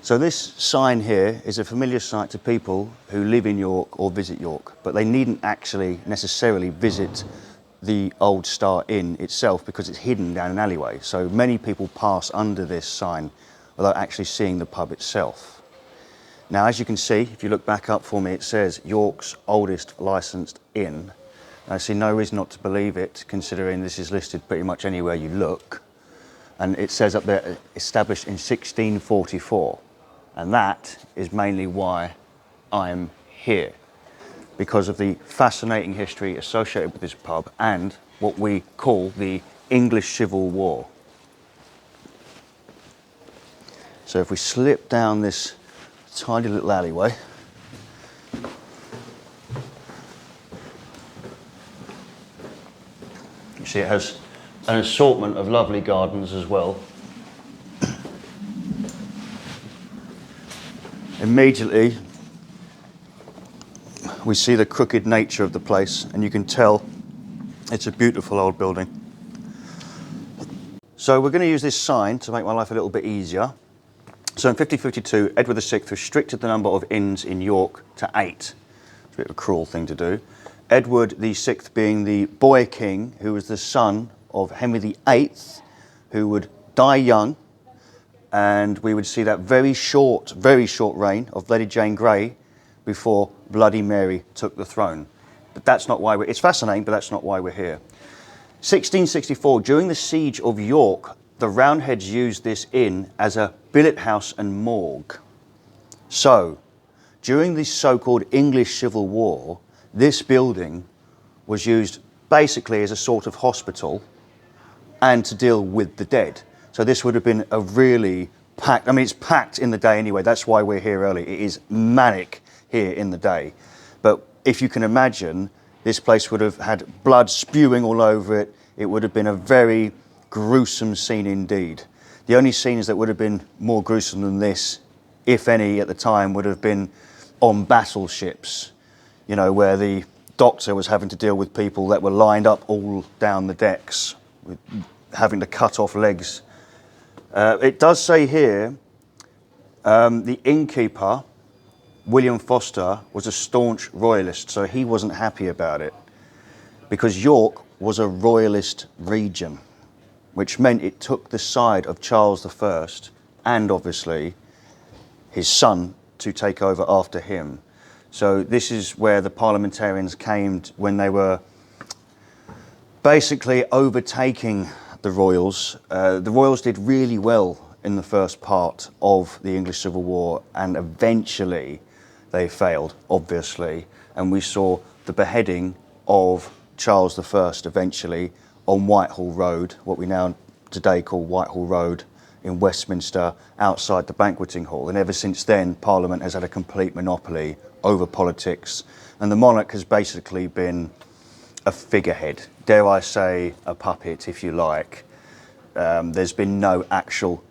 So this sign here is a familiar sight to people who live in York or visit York, but they needn't actually necessarily visit the old Starre Inn itself because it's hidden down an alleyway. So many people pass under this sign without actually seeing the pub itself. Now, as you can see, if you look back up for me, it says York's oldest licensed inn. I see no reason not to believe it, considering this is listed pretty much anywhere you look. And it says up there, established in 1644. And that is mainly why I'm here, because of the fascinating history associated with this pub and what we call the English Civil War. So if we slip down this tiny little alleyway, you see it has an assortment of lovely gardens as well. Immediately we see the crooked nature of the place, and you can tell it's a beautiful old building. So we're going to use this sign to make my life a little bit easier. So in 1552, Edward VI restricted the number of inns in York to 8. It's a bit of a cruel thing to do. Edward VI being the boy king, who was the son of Henry VIII, who would die young, and we would see that very short reign of Lady Jane Grey before Bloody Mary took the throne. But that's not why it's fascinating, but that's not why we're here. 1664, during the siege of York, the Roundheads used this inn as a billet house and morgue. So, during the so-called English Civil War, this building was used basically as a sort of hospital and to deal with the dead. So this would have been a really packed, I mean, it's packed in the day anyway, that's why we're here early. It is manic here in the day. But if you can imagine, this place would have had blood spewing all over it. It would have been a very gruesome scene indeed. The only scenes that would have been more gruesome than this, if any at the time, would have been on battleships, you know, where the doctor was having to deal with people that were lined up all down the decks, with having to cut off legs. It does say here, the innkeeper, William Foster, was a staunch royalist, so he wasn't happy about it, because York was a royalist region, which meant it took the side of Charles I and obviously his son to take over after him. So this is where the parliamentarians came when they were basically overtaking the royals. The royals did really well in the first part of the English Civil War, and eventually they failed, obviously. And we saw the beheading of Charles I eventually on Whitehall Road, what we now today call Whitehall Road in Westminster, outside the banqueting hall. And ever since then, Parliament has had a complete monopoly over politics, and the monarch has basically been a figurehead, dare I say a puppet if you like. There's been no actual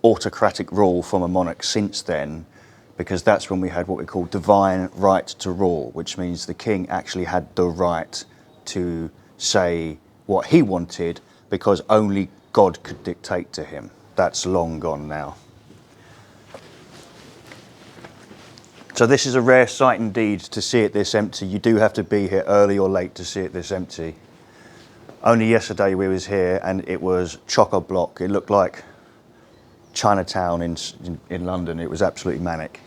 autocratic rule from a monarch since then, because that's when we had what we call divine right to rule, which means the king actually had the right to say what he wanted because only God could dictate to him. That's long gone now. So this is a rare sight indeed to see it this empty. You do have to be here early or late to see it this empty. Only yesterday we was here and it was chock-a-block. It looked like Chinatown in London. It was absolutely manic.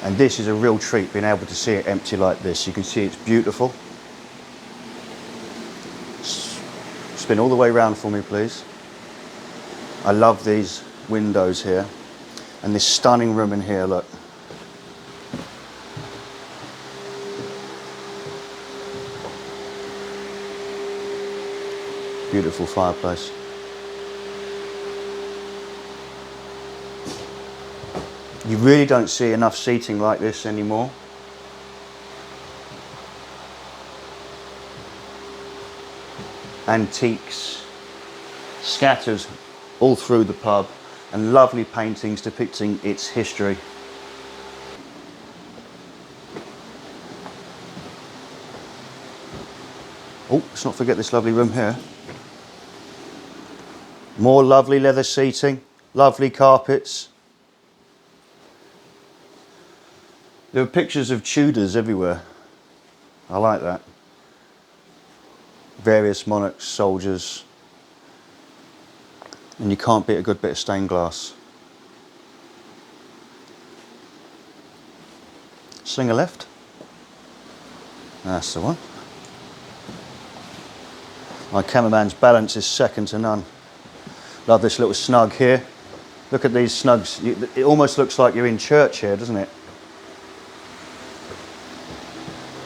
And this is a real treat, being able to see it empty like this. You can see it's beautiful. Spin all the way around for me, please. I love these windows here. And this stunning room in here, look. Beautiful fireplace. You really don't see enough seating like this anymore. Antiques scattered all through the pub, and lovely paintings depicting its history. Oh, let's not forget this lovely room here. More lovely leather seating, lovely carpets. There are pictures of Tudors everywhere. I like that. Various monarchs, soldiers. And you can't beat a good bit of stained glass. Slinger left. That's the one. My cameraman's balance is second to none. Love this little snug here. Look at these snugs. It almost looks like you're in church here, doesn't it?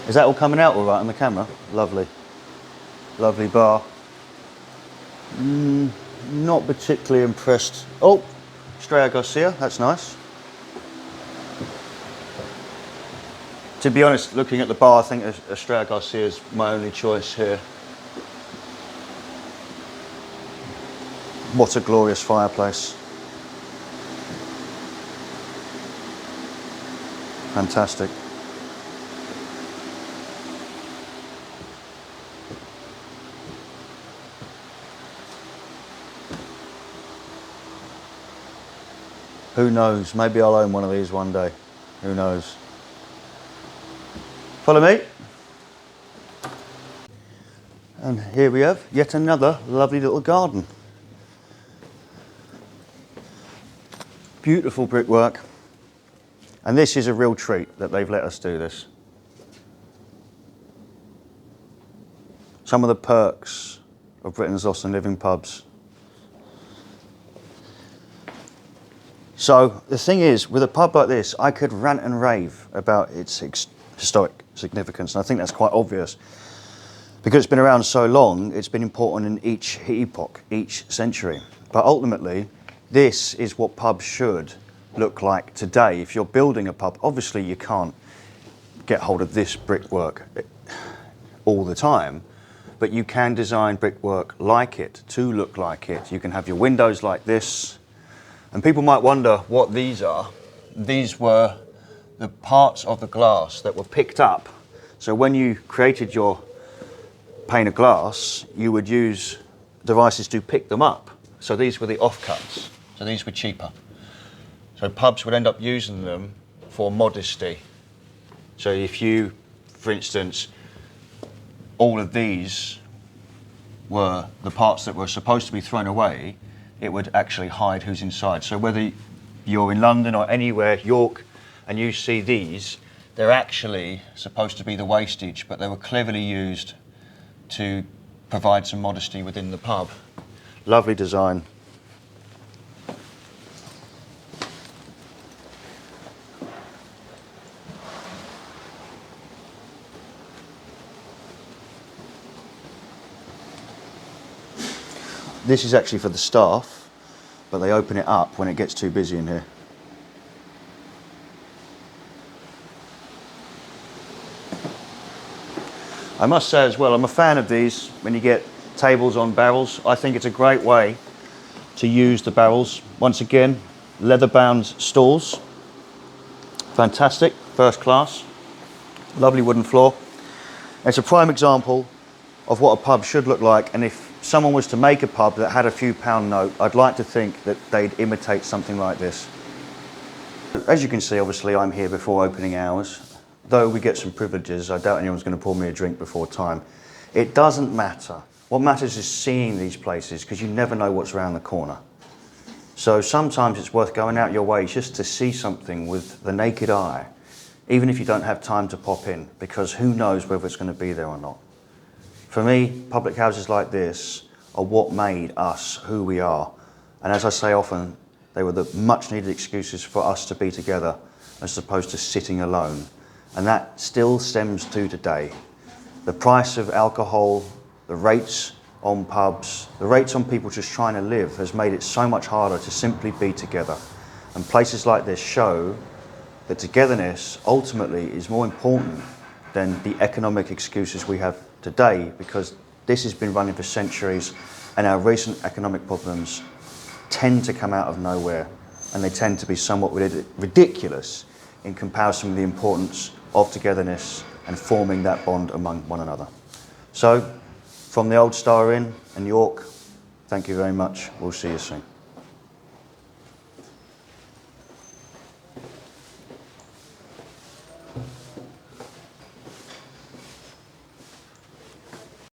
Is that all coming out all right on the camera? Lovely. Lovely bar. Not particularly impressed. Oh, Starre Garcia, that's nice. To be honest, looking at the bar, I think Starre Garcia is my only choice here. What a glorious fireplace. Fantastic. Who knows? Maybe I'll own one of these one day. Who knows? Follow me. And here we have yet another lovely little garden. Beautiful brickwork. And this is a real treat that they've let us do this. Some of the perks of Britain's lost and living pubs. So the thing is, with a pub like this, I could rant and rave about its historic significance, and I think that's quite obvious. Because it's been around so long, it's been important in each epoch, each century. But ultimately, this is what pubs should look like today. If you're building a pub, obviously you can't get hold of this brickwork all the time, but you can design brickwork like it, to look like it. You can have your windows like this. And people might wonder what these are. These were the parts of the glass that were picked up. So when you created your pane of glass, you would use devices to pick them up. So these were the offcuts. So these were cheaper. So pubs would end up using them for modesty. So if you, for instance, all of these were the parts that were supposed to be thrown away, it would actually hide who's inside. So whether you're in London or anywhere, York, and you see these, they're actually supposed to be the wastage, but they were cleverly used to provide some modesty within the pub. Lovely design. This is actually for the staff, but they open it up when it gets too busy in here. I must say as well, I'm a fan of these when you get tables on barrels. I think it's a great way to use the barrels. Once again, leather-bound stools. Fantastic, first class. Lovely wooden floor. It's a prime example of what a pub should look like, and if someone was to make a pub that had a few pound note, I'd like to think that they'd imitate something like this. As you can see, obviously I'm here before opening hours. Though we get some privileges, I doubt anyone's going to pour me a drink before time. It doesn't matter. What matters is seeing these places, because you never know what's around the corner. So sometimes it's worth going out your way just to see something with the naked eye, even if you don't have time to pop in, because who knows whether it's going to be there or not. For me, public houses like this are what made us who we are. And as I say often, they were the much needed excuses for us to be together as opposed to sitting alone. And that still stems to today. The price of alcohol, the rates on pubs, the rates on people just trying to live has made it so much harder to simply be together. And places like this show that togetherness ultimately is more important than the economic excuses we have today, because this has been running for centuries and our recent economic problems tend to come out of nowhere, and they tend to be somewhat ridiculous in comparison with the importance of togetherness and forming that bond among one another. So, from the Old Starre Inn in York, Thank you very much. We'll see you soon.